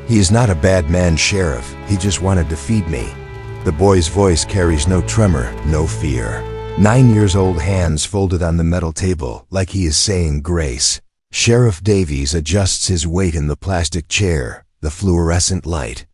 "He is not a bad man, Sheriff. He just wanted to feed me." The boy's voice carries no tremor, no fear. 9-year-old hands folded on the metal table like he is saying grace. Sheriff Davies adjusts his weight in the plastic chair, the fluorescent light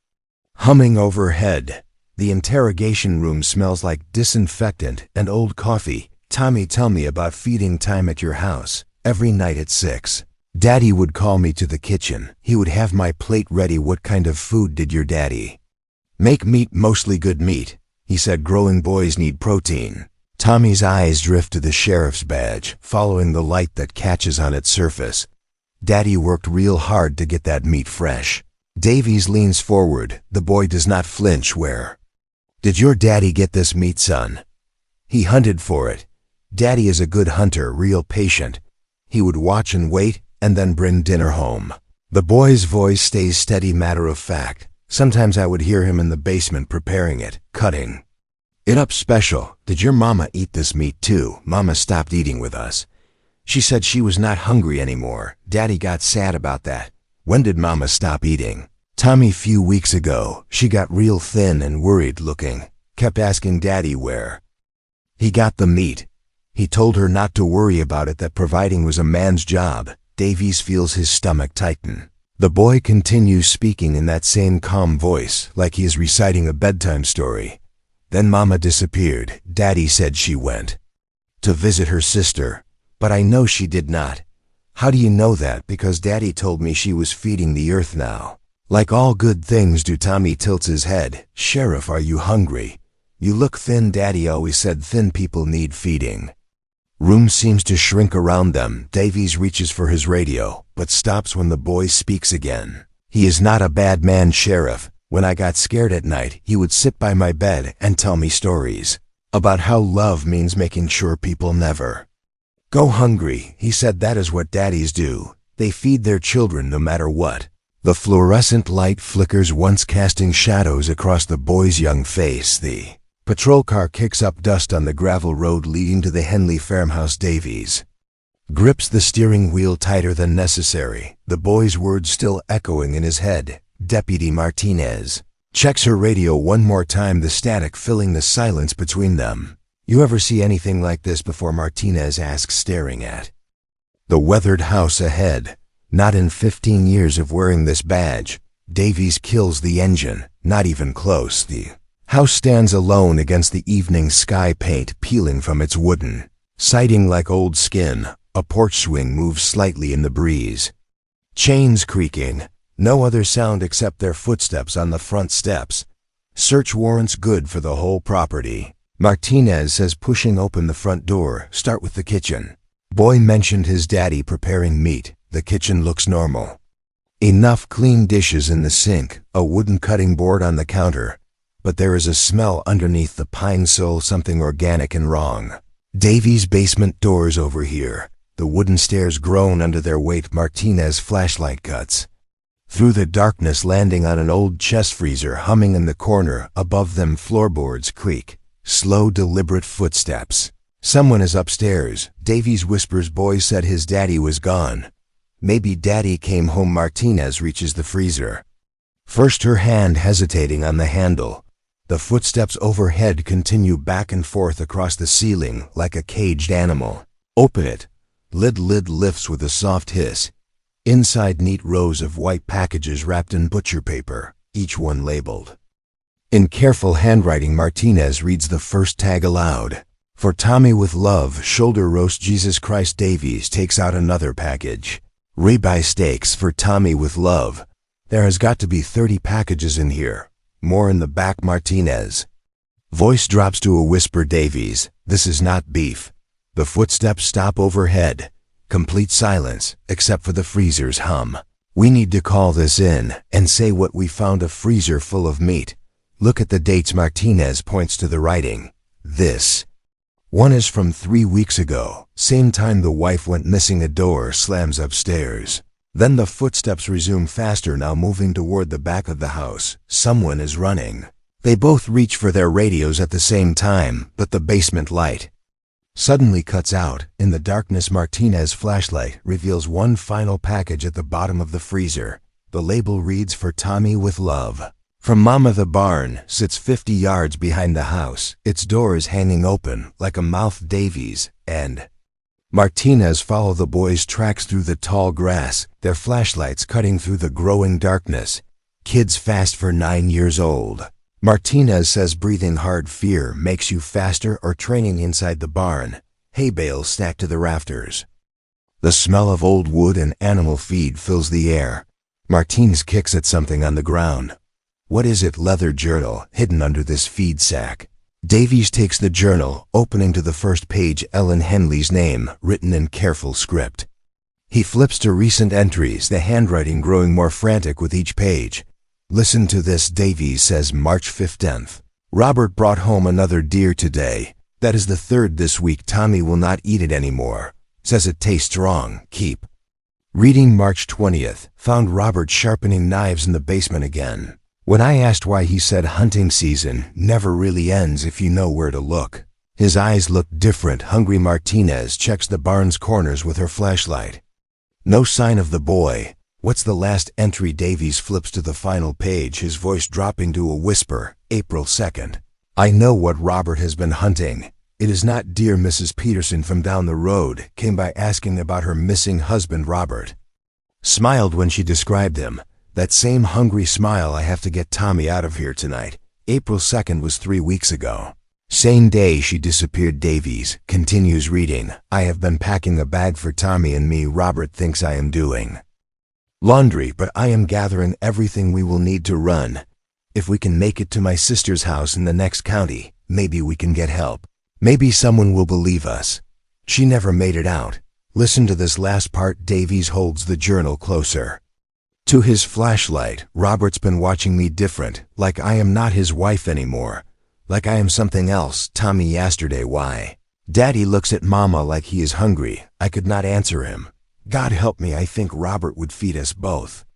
humming overhead. The interrogation room smells like disinfectant and old coffee. "Tommy, tell me about feeding time at your house." "Every night at 6. Daddy would call me to the kitchen. He would have my plate ready." "What kind of food did your daddy make?" "Meat, mostly good meat. He said growing boys need protein." Tommy's eyes drift to the sheriff's badge, following the light that catches on its surface. "Daddy worked real hard to get that meat fresh." Davies leans forward. The boy does not flinch. "Where did your daddy get this meat, son?" "He hunted for it. Daddy is a good hunter, real patient. He would watch and wait, and then bring dinner home." The boy's voice stays steady, matter of fact. "Sometimes I would hear him in the basement preparing it, cutting it up special." "Did your mama eat this meat too?" "Mama stopped eating with us. She said she was not hungry anymore. Daddy got sad about that." "When did Mama stop eating?" "Tommy, few weeks ago. She got real thin and worried looking. Kept asking Daddy where he got the meat. He told her not to worry about it, that providing was a man's job." Davies feels his stomach tighten. The boy continues speaking in that same calm voice, like he is reciting a bedtime story. "Then Mama disappeared. Daddy said she went to visit her sister, but I know she did not." "How do you know that?" "Because Daddy told me she was feeding the earth now. Like all good things do." Tommy tilts his head. "Sheriff, are you hungry? You look thin. Daddy always said thin people need feeding." Room seems to shrink around them. Davies reaches for his radio, but stops when the boy speaks again. "He is not a bad man, Sheriff. When I got scared at night, he would sit by my bed and tell me stories about how love means making sure people never go hungry. He said that is what daddies do. They feed their children no matter what." The fluorescent light flickers once, casting shadows across the boy's young face. The patrol car kicks up dust on the gravel road leading to the Henley farmhouse. Davies grips the steering wheel tighter than necessary, the boy's words still echoing in his head. Deputy Martinez checks her radio one more time, the static filling the silence between them. "You ever see anything like this before?" Martinez asks, staring at the weathered house ahead. "Not in 15 years of wearing this badge." Davies kills the engine. "Not even close." The house stands alone against the evening sky, paint peeling from its wooden siding like old skin. A porch swing moves slightly in the breeze. Chains creaking. No other sound except their footsteps on the front steps. "Search warrants good for the whole property," Martinez says, pushing open the front door. "Start with the kitchen." Boy mentioned his daddy preparing meat. The kitchen looks normal. Enough clean dishes in the sink, a wooden cutting board on the counter. But there is a smell underneath the pine sol, something organic and wrong. Davies' basement doors over here. The wooden stairs groan under their weight. Martinez flashlight cuts through the darkness, landing on an old chest freezer humming in the corner. Above them, floorboards creak. Slow, deliberate footsteps. Someone is upstairs. Davies whispers, "Boy said his daddy was gone. Maybe daddy came home." Martinez reaches the freezer, first her hand hesitating on the handle. The footsteps overhead continue back and forth across the ceiling like a caged animal. "Open it." Lid lifts with a soft hiss. Inside, neat rows of white packages wrapped in butcher paper, each one labeled. In careful handwriting, Martinez reads the first tag aloud. "For Tommy with love, shoulder roast Jesus Christ." Davies takes out another package. "Ribeye steaks for Tommy with love." There has got to be 30 packages in here. More in the back. Martinez voice drops to a whisper. "Davies, this is not beef." The footsteps stop overhead. Complete silence, except for the freezer's hum. "We need to call this in and say what we found: a freezer full of meat. Look at the dates." Martinez points to the writing. "This one is from 3 weeks ago, same time the wife went missing." A door slams upstairs. Then the footsteps resume, faster now, moving toward the back of the house. Someone is running. They both reach for their radios at the same time, but the basement light suddenly cuts out. In the darkness, Martinez's flashlight reveals one final package at the bottom of the freezer. The label reads, "For Tommy with love." From Mama. The barn sits 50 yards behind the house. Its door is hanging open like a mouth. Davies and Martinez follow the boys' tracks through the tall grass, their flashlights cutting through the growing darkness. Kids fast for 9 years old. Martinez says breathing hard fear makes you faster, or training inside the barn. Hay bales stacked to the rafters. The smell of old wood and animal feed fills the air. Martinez kicks at something on the ground. What is it? Leather journal hidden under this feed sack. Davies takes the journal, opening to the first page, Ellen Henley's name written in careful script. He flips to recent entries, the handwriting growing more frantic with each page. Listen to this, Davies says. March 15th. Robert brought home another deer today. That is the third this week. Tommy will not eat it anymore. Says it tastes strong. Keep. Reading March 20th. Found Robert sharpening knives in the basement again. When I asked why, he said hunting season never really ends if you know where to look. His eyes look different. Hungry. Martinez checks the barn's corners with her flashlight. No sign of the boy. What's the last entry? Davies flips to the final page, his voice dropping to a whisper. April 2nd. I know what Robert has been hunting. It is not deer. Mrs. Peterson from down the road came by asking about her missing husband. Robert smiled when she described him. That same hungry smile. I have to get Tommy out of here tonight. April 2nd was 3 weeks ago. Same day she disappeared. Davies continues reading. I have been packing a bag for Tommy and me. Robert thinks I am doing laundry, but I am gathering everything we will need to run. If we can make it to my sister's house in the next county, maybe we can get help. Maybe someone will believe us. She never made it out. Listen to this last part. Davies holds the journal closer to his flashlight. Robert's been watching me different, like I am not his wife anymore, like I am something else. Tommy yesterday. Why? Daddy looks at Mama like he is hungry. I could not answer him. God help me, I think Robert would feed us both.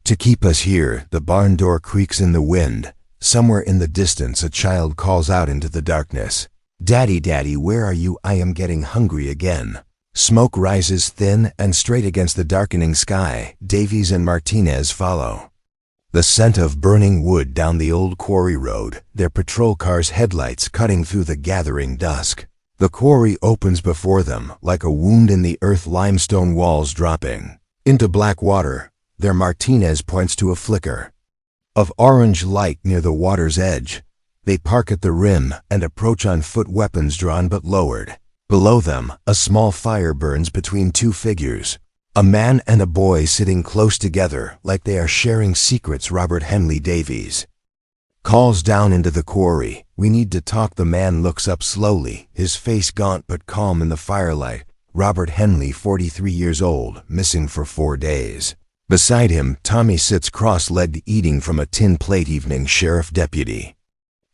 To keep us here. The barn door creaks in the wind. Somewhere in the distance a child calls out into the darkness. Daddy, Daddy, where are you? I am getting hungry again. Smoke rises thin and straight against the darkening sky. Davies and Martinez follow. The scent of burning wood down the old quarry road, their patrol car's headlights cutting through the gathering dusk. The quarry opens before them like a wound in the earth, limestone walls dropping into black water. There Martinez points to a flicker of orange light near the water's edge. They park at the rim and approach on foot, weapons drawn but lowered. Below them, a small fire burns between two figures. A man and a boy sitting close together like they are sharing secrets. Robert Henley. Davies calls down into the quarry. We need to talk. The man looks up slowly, his face gaunt but calm in the firelight. Robert Henley, 43 years old, missing for 4 days. Beside him, Tommy sits cross-legged eating from a tin plate. Evening, Sheriff Deputy.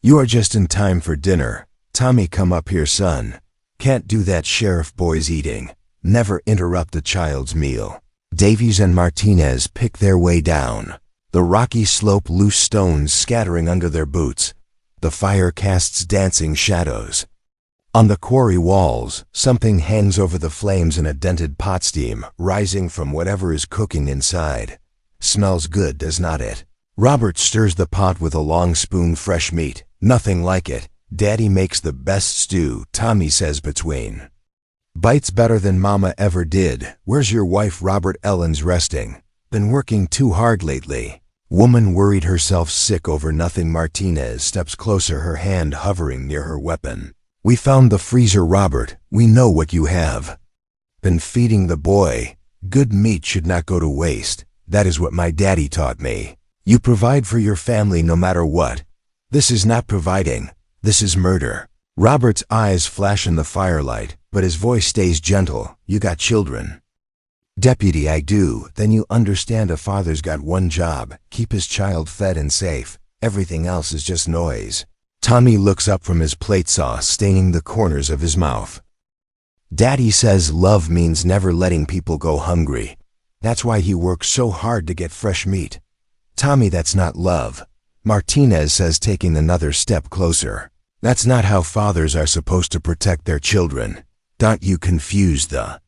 You are just in time for dinner. Tommy, come up here, son. Can't do that, Sheriff. Boy's eating. Never interrupt a child's meal. Davies and Martinez pick their way down the rocky slope, loose stones scattering under their boots. The fire casts dancing shadows. On the quarry walls, something hangs over the flames in a dented pot, steam rising from whatever is cooking inside. Smells good, does not it? Robert stirs the pot with a long spoon. Fresh meat. Nothing like it. Daddy makes the best stew, Tommy says between bites. Better than Mama ever did. Where's your wife? Robert. Ellen's resting. Been working too hard lately. Woman worried herself sick over nothing. Martinez steps closer, her hand hovering near her weapon. We found the freezer, Robert. We know what you have been feeding the boy. Good meat should not go to waste. That is what my daddy taught me. You provide for your family no matter what. This is not providing. This is murder. Robert's eyes flash in the firelight, but his voice stays gentle. You got children? Deputy, I do. Then you understand a father's got one job, keep his child fed and safe. Everything else is just noise. Tommy looks up from his plate, sauce staining the corners of his mouth. Daddy says love means never letting people go hungry. That's why he works so hard to get fresh meat. Tommy, that's not love. Martinez says, taking another step closer. That's not how fathers are supposed to protect their children. Don't you confuse the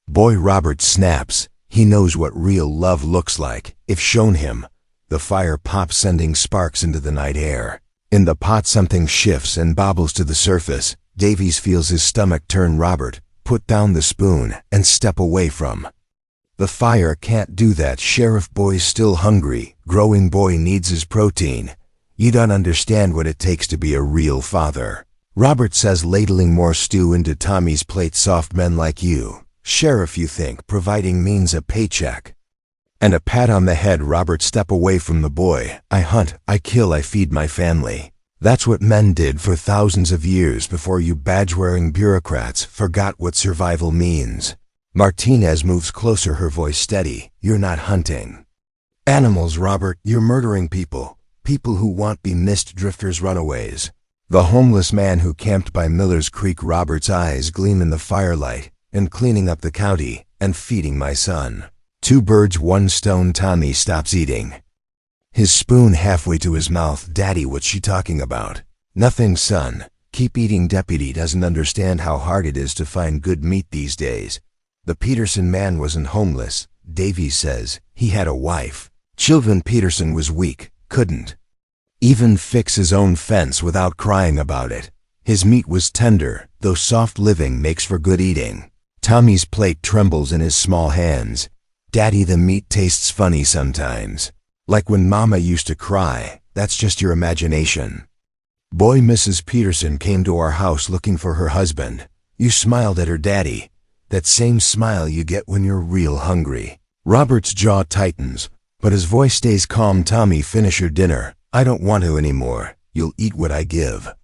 boy. Robert snaps. He knows what real love looks like, if shown him. The fire pops, sending sparks into the night air. In the pot something shifts and bobbles to the surface. Davies feels his stomach turn. Robert, put down the spoon and step away from the fire. Can't do that. Sheriff boy's still hungry. Growing boy needs his protein. You don't understand what it takes to be a real father. Robert says, ladling more stew into Tommy's plate. Soft men like you, Sheriff, you think providing means a paycheck and a pat on the head. Robert, step away from the boy. I hunt, I kill, I feed my family. That's what men did for thousands of years before you badge-wearing bureaucrats forgot what survival means. Martinez moves closer, her voice steady. You're not hunting animals, Robert. You're murdering people. People who want be missed, drifters, runaways. The homeless man who camped by Miller's Creek. Robert's eyes gleam in the firelight. And cleaning up the county and feeding my son. Two birds, one stone. Tommy stops eating, his spoon halfway to his mouth. Daddy, what's she talking about? Nothing, son. Keep eating. Deputy doesn't understand how hard it is to find good meat these days. The Peterson man wasn't homeless. Davies says he had a wife, children. Peterson was weak, couldn't even fix his own fence without crying about it. His meat was tender, though soft living makes for good eating. Tommy's plate trembles in his small hands. Daddy, the meat tastes funny sometimes. Like when Mama used to cry. That's just your imagination. Boy, Mrs. Peterson came to our house looking for her husband. You smiled at her, Daddy. That same smile you get when you're real hungry. Robert's jaw tightens, but his voice stays calm. Tommy, finish your dinner. I don't want to anymore. You'll eat what I give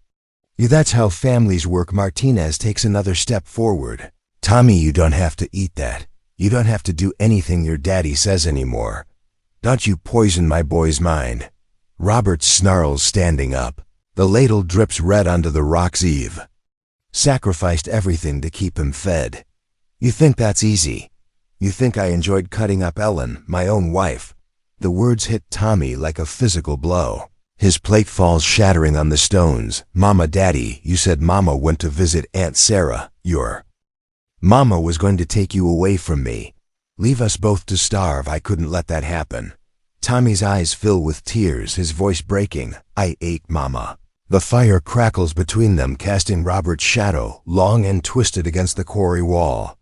you. That's how families work. Martinez takes another step forward. Tommy, you don't have to eat that. You don't have to do anything your daddy says anymore. Don't you poison my boy's mind. Robert snarls, standing up. The ladle drips red onto the rocks. Eve sacrificed everything to keep him fed. You think that's easy? You think I enjoyed cutting up Ellen, my own wife? The words hit Tommy like a physical blow. His plate falls shattering on the stones. Mama, Daddy, you said Mama went to visit Aunt Sarah. Your Mama was going to take you away from me. Leave us both to starve. I couldn't let that happen. Tommy's eyes fill with tears, his voice breaking. I ate Mama. The fire crackles between them, casting Robert's shadow, long and twisted, against the quarry wall.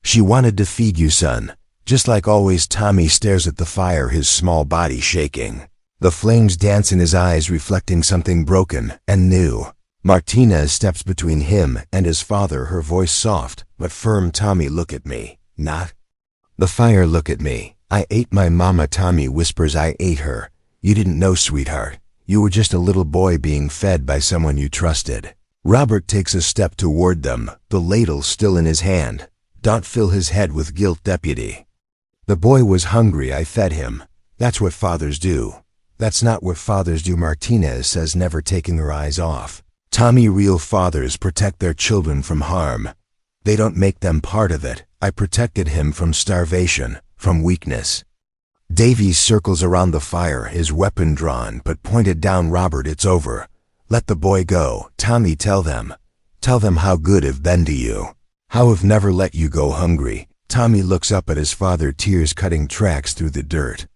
She wanted to feed you, son. Just like always. Tommy stares at the fire, his small body shaking. The flames dance in his eyes, reflecting something broken and new. Martinez steps between him and his father, her voice soft but firm. Tommy, look at me. Not the fire, look at me. I ate my mama. Tommy whispers, I ate her. You didn't know, sweetheart. You were just a little boy being fed by someone you trusted. Robert takes a step toward them, the ladle still in his hand. Don't fill his head with guilt, Deputy. The boy was hungry. I fed him. That's what fathers do. That's not what fathers do, Martinez says, never taking her eyes off. Tommy, real fathers protect their children from harm. They don't make them part of it. I protected him from starvation, from weakness. Davies circles around the fire, his weapon drawn but pointed down. Robert, it's over. Let the boy go. Tommy, tell them. Tell them how good I've been to you. How I've never let you go hungry. Tommy looks up at his father, tears cutting tracks through the dirt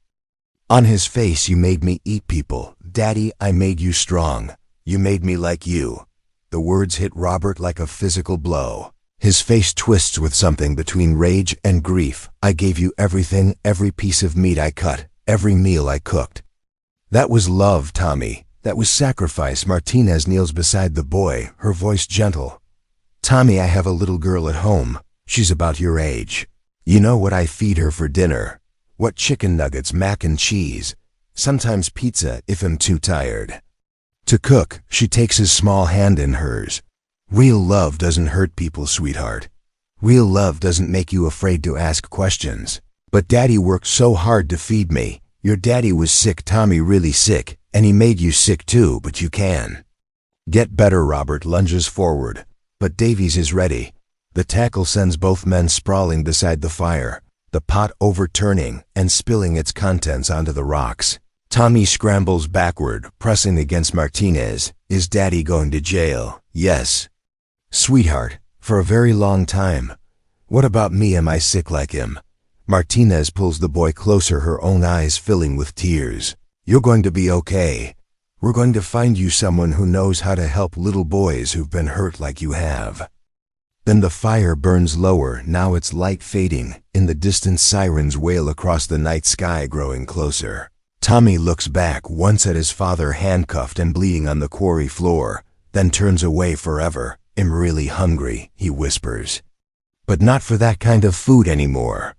on his face. You made me eat people. Daddy, I made you strong. You made me like you. The words hit Robert like a physical blow. His face twists with something between rage and grief. I gave you everything, every piece of meat I cut, every meal I cooked. That was love, Tommy. That was sacrifice. Martinez kneels beside the boy, her voice gentle. Tommy, I have a little girl at home. She's about your age. You know what I feed her for dinner? What? Chicken nuggets, mac and cheese. Sometimes pizza if I'm too tired to cook. She takes his small hand in hers. Real love doesn't hurt people, sweetheart. Real love doesn't make you afraid to ask questions. But Daddy worked so hard to feed me. Your daddy was sick, Tommy, really sick, and he made you sick too, but you can get better. Robert lunges forward, but Davies is ready. The tackle sends both men sprawling beside the fire, the pot overturning and spilling its contents onto the rocks. Tommy scrambles backward, pressing against Martinez. Is Daddy going to jail? Yes, sweetheart, for a very long time. What about me? Am I sick like him? Martinez pulls the boy closer, her own eyes filling with tears. You're going to be okay. We're going to find you someone who knows how to help little boys who've been hurt like you have. Then the fire burns lower, now its light fading. In the distance, sirens wail across the night sky, growing closer. Tommy looks back once at his father handcuffed and bleeding on the quarry floor, then turns away forever. I'm really hungry, he whispers. But not for that kind of food anymore.